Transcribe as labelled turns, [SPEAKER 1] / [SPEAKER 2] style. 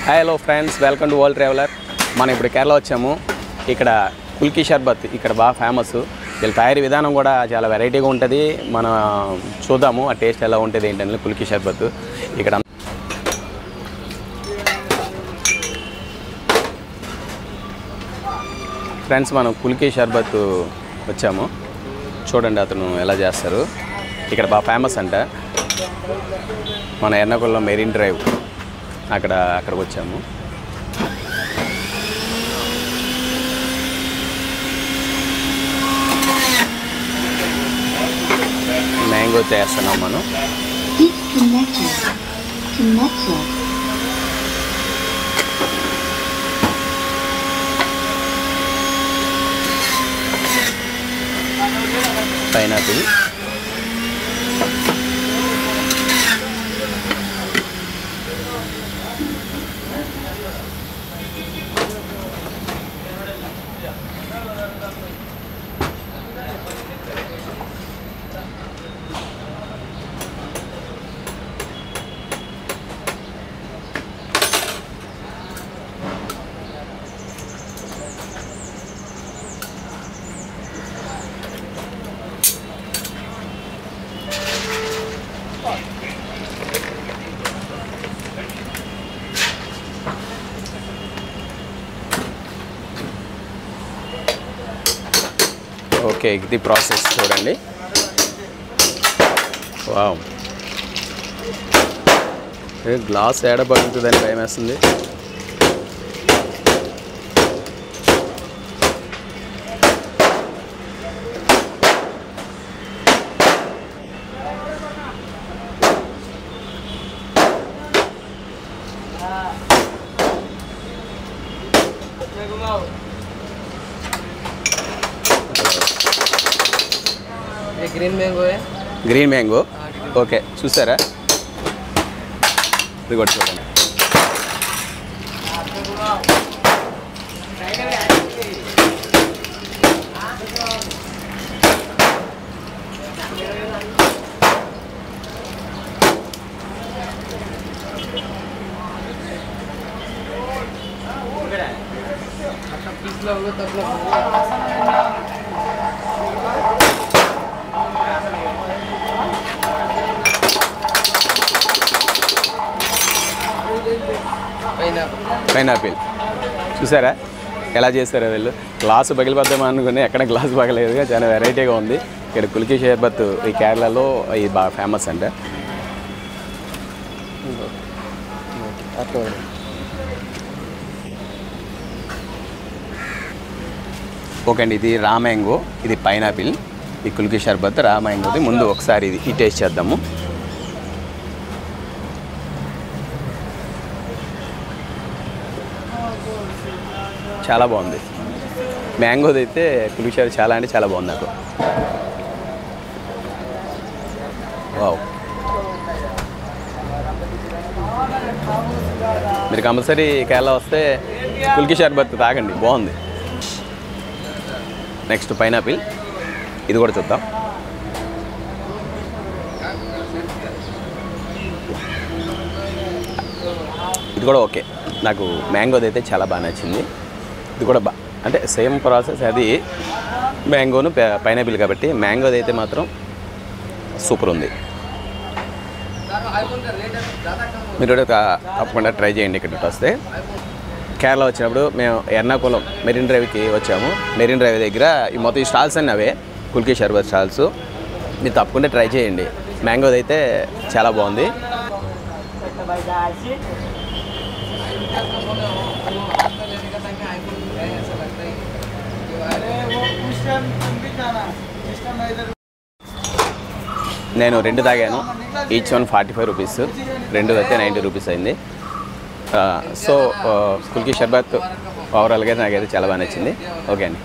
[SPEAKER 1] Hi hello friends, welcome to world traveller. మనం ఇప్పుడు కేరళ వచ్చాము. ఇక్కడ కుల్కీ షర్బత్ ఇక్కడ బాగా ఫేమస్. వీళ్ళ తయారీ విధానం కూడా చాలా వెరైటీగా ఉంటుంది. మనం చూద్దాము ఆ టేస్ట్ ఎలా ఉంటుంది ఏంటని. కుల్కీ షర్బత్ ఇక్కడ ఫ్రెండ్స్, మనం కుల్కీ షర్బత్ వచ్చాము. చూడండి అతను ఎలా చేస్తారు. ఇక్కడ బాగా ఫేమస్ అంట. మన ఎర్నాకుళంలో మెరీన్ డ్రైవ్ అక్కడికి వచ్చాము. మ్యాంగో చేస్తున్నాం మనం. పైనాపిల్, ఓకే, ఇది ప్రాసెస్ చూడండి. వావ్, గ్లాస్ ఏడ పడుతుందని భయం వేస్తుంది. Green mango. ఓకే, చూసారా? ఇది కూడా చూడండి. పైనాపిల్ చూసారా ఎలా చేస్తారో వీళ్ళు. గ్లాసు పగిలిపోద్దామా అనుకుని ఎక్కడ గ్లాసు పగలేదుగా. చాలా వెరైటీగా ఉంది. ఇక్కడ కుల్కీ షర్బత్ ఈ కేరళలో ఇది బాగా ఫేమస్ అంట. ఓకే అండి, ఇది రా మ్యాంగో, ఇది పైనాపిల్. ఈ కుల్కీ షర్బత్ రా మ్యాంగోది. ముందు ఒకసారి ఇది టేస్ట్ చేద్దాము. చాలా బాగుంది. మ్యాంగోది అయితే కుల్కీ షర్బత్ చాలా అంటే చాలా బాగుంది నాకు. వావ్, మీరు కంపల్సరీ కేరళ వస్తే కుల్కీ షర్బత్ తాగండి, బాగుంది. నెక్స్ట్ పైనాపిల్, ఇది కూడా చూద్దాం. ఇది కూడా ఓకే. నాకు మ్యాంగోది అయితే చాలా బాగా నచ్చింది. ఇది కూడా అంటే సేమ్ ప్రాసెస్. అది మ్యాంగోను పైనాపిల్ కాబట్టి మ్యాంగోది అయితే మాత్రం సూపర్ ఉంది. మీరు కూడా తప్పకుండా ట్రై చేయండి. ఇక్కడికి వస్తే కేరళ వచ్చినప్పుడు మేము ఎర్నాకుళం మెరీన్ డ్రైవ్కి వచ్చాము. మెరీన్ డ్రైవ్ దగ్గర ఈ మొత్తం ఈ స్టాల్స్ అన్నీ అవే కుల్కీ షర్బత్ స్టాల్స్. మీరు తప్పకుండా ట్రై చేయండి. మ్యాంగోది అయితే చాలా బాగుంది. నేను 2 తాగాను. Each one 45 rupees. 2 అయితే 90 రూపీస్ అయింది. సో కుల్కీ షర్బత్ ఓవరాల్గా నాకైతే చాలా బాగా నచ్చింది. ఓకే అండి.